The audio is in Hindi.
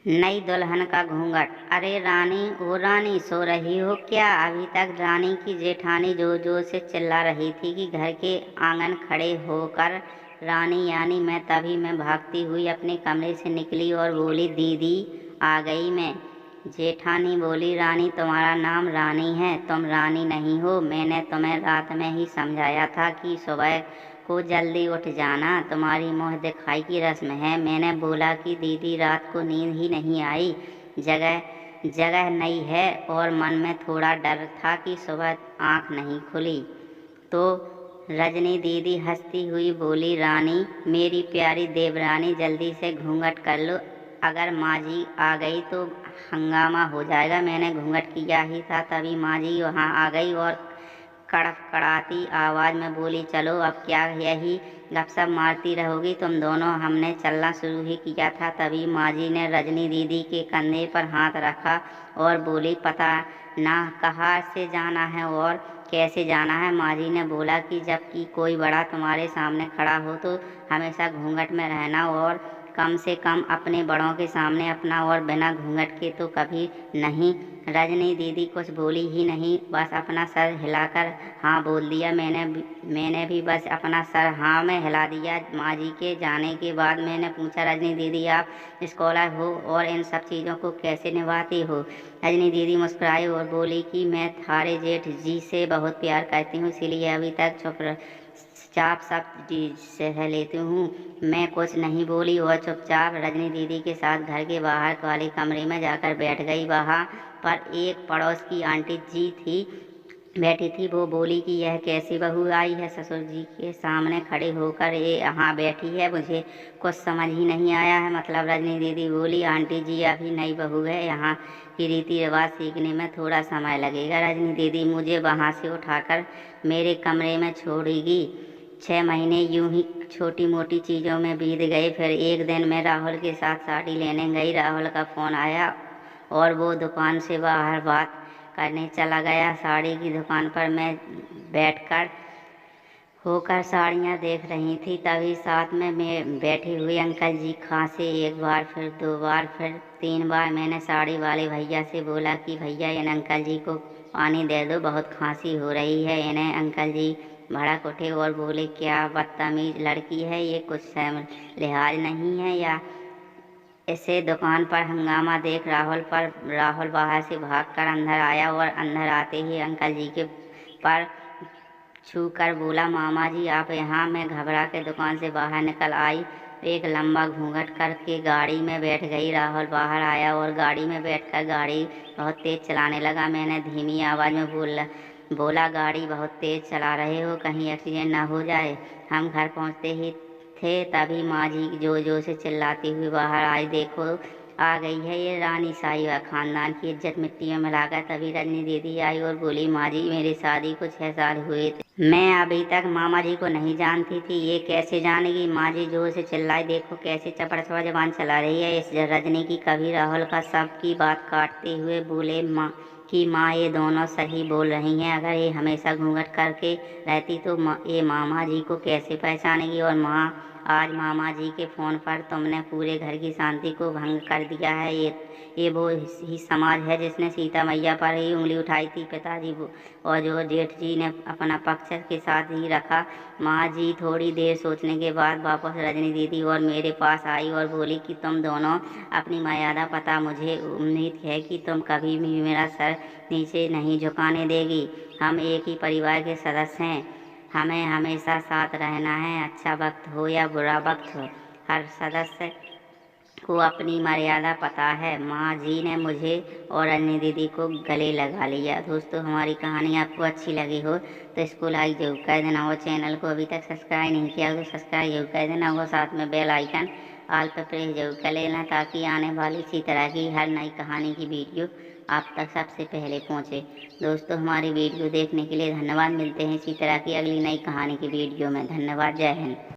नई दुल्हन का घूंघट। अरे रानी, ओ रानी, सो रही हो क्या? अभी तक रानी की जेठानी जोर जोर से चिल्ला रही थी कि घर के आंगन खड़े होकर रानी यानी मैं भागती हुई अपने कमरे से निकली और बोली, दीदी आ गई मैं। जेठानी बोली, रानी तुम्हारा नाम रानी है, तुम रानी नहीं हो। मैंने तुम्हें रात में ही समझाया था कि सुबह को जल्दी उठ जाना, तुम्हारी मुँह दिखाई की रस्म है। मैंने बोला कि दीदी रात को नींद ही नहीं आई, जगह जगह नई है और मन में थोड़ा डर था कि सुबह आँख नहीं खुली। तो रजनी दीदी हंसती हुई बोली, रानी मेरी प्यारी देवरानी, जल्दी से घूंघट कर लो, अगर माँ जी आ गई तो हंगामा हो जाएगा। मैंने घूंघट किया ही था तभी माँ जी वहाँ आ गई और कड़कड़ाती आवाज़ में बोली, चलो अब क्या यही गपशप मारती रहोगी तुम दोनों, हमने चलना शुरू ही किया था। तभी माँ जी ने रजनी दीदी के कंधे पर हाथ रखा और बोली, पता ना कहाँ से जाना है और कैसे जाना है। माँ जी ने बोला कि जबकि कोई बड़ा तुम्हारे सामने खड़ा हो तो हमेशा घूंघट में रहना और कम से कम अपने बड़ों के सामने अपना, और बिना घूंघट के तो कभी नहीं। रजनी दीदी कुछ बोली ही नहीं, बस अपना सर हिलाकर हाँ बोल दिया। मैंने भी बस अपना सर हाँ में हिला दिया। माँ जी के जाने के बाद मैंने पूछा, रजनी दीदी आप स्कॉलर हो और इन सब चीज़ों को कैसे निभाती हो? रजनी दीदी मुस्कुराई और बोली कि मैं थारे जेठ जी से बहुत प्यार करती हूँ, इसीलिए अभी तक चुपचाप सब सह लेती हूँ। मैं कुछ नहीं बोली और चुपचाप रजनी दीदी के साथ घर के बाहर वाले कमरे में जाकर बैठ गई। वहाँ पर एक पड़ोस की आंटी जी थी बैठी थी। वो बोली कि यह कैसी बहू आई है ससुर जी के सामने खड़े होकर ये यहाँ बैठी है, मुझे कुछ समझ ही नहीं आया है। मतलब रजनी दीदी बोली, आंटी जी अभी नई बहू है, यहाँ की रीति रिवाज सीखने में थोड़ा समय लगेगा। रजनी दीदी मुझे वहाँ से उठाकर मेरे कमरे में छोड़ेगी। 6 महीने यूं ही छोटी मोटी चीज़ों में बीत गए। फिर एक दिन मैं राहुल के साथ साड़ी लेने गई। राहुल का फ़ोन आया और वो दुकान से बाहर बात करने चला गया। साड़ी की दुकान पर मैं बैठकर होकर साड़ियाँ देख रही थी, तभी साथ में मैं बैठे हुए अंकल जी खांसे। एक बार, फिर 2 बार, फिर 3 बार। मैंने साड़ी वाले भैया से बोला कि भैया इन अंकल जी को पानी दे दो, बहुत खांसी हो रही है इन्हें। अंकल जी भड़क उठे और बोले, क्या बदतमीज लड़की है ये, कुछ शर्म लिहाज नहीं है या? इसे दुकान पर हंगामा देख राहुल बाहर से भागकर अंदर आया और अंदर आते ही अंकल जी के पर छू कर बोला, मामा जी आप यहाँ? मैं घबरा के दुकान से बाहर निकल आई, एक लंबा घूंघट करके गाड़ी में बैठ गई। राहुल बाहर आया और गाड़ी में बैठकर गाड़ी बहुत तेज़ चलाने लगा। मैंने धीमी आवाज़ में बोला, गाड़ी बहुत तेज़ चला रहे हो, कहीं एक्सीडेंट ना हो जाए। हम घर पहुँचते ही थे तभी माँ जी जोर जोर से चिल्लाती हुई बाहर आई, देखो आ गई है ये रानी, साई व खानदान की इज्जत मिट्टी में मिलाकर। तभी रजनी दीदी आई और बोली, माँ जी मेरी शादी को 6 साल हुए थे, मैं अभी तक मामा जी को नहीं जानती थी, ये कैसे जानेगी? माँ जी जोर से चिल्लाई, देखो कैसे चपड़ चपड़ जबान चला रही है इस रजनी की। कभी राहुल का सब की बात काटते हुए बोले, माँ ये दोनों सही बोल रही हैं, अगर ये हमेशा घूंघट करके रहती तो ये मामा जी को कैसे पहचानेगी? और माँ आज मामा जी के फ़ोन पर तुमने पूरे घर की शांति को भंग कर दिया है। ये वो ही समाज है जिसने सीता मैया पर ही उंगली उठाई थी। पिताजी और जो जेठ जी ने अपना पक्ष के साथ ही रखा। माँ जी थोड़ी देर सोचने के बाद वापस रजनी दीदी और मेरे पास आई और बोली कि तुम दोनों अपनी मर्यादा पता, मुझे उम्मीद है कि तुम कभी भी मेरा सर नीचे नहीं झुकाने देगी। हम एक ही परिवार के सदस्य हैं, हमें हमेशा साथ रहना है, अच्छा वक्त हो या बुरा वक्त हो, हर सदस्य को अपनी मर्यादा पता है। माँ जी ने मुझे और अन्य दीदी को गले लगा लिया। दोस्तों हमारी कहानी आपको अच्छी लगी हो तो इसको लाइक जरूर कर देना, और चैनल को अभी तक सब्सक्राइब नहीं किया हो तो सब्सक्राइब जरूर कर देना, और साथ में बेल आइकन ऑल पर प्रेस जरूर कर लेना, ताकि आने वाली इसी तरह की हर नई कहानी की वीडियो आप तक सबसे पहले पहुँचे। दोस्तों हमारी वीडियो देखने के लिए धन्यवाद। मिलते हैं इसी तरह की अगली नई कहानी की वीडियो में। धन्यवाद। जय हिंद।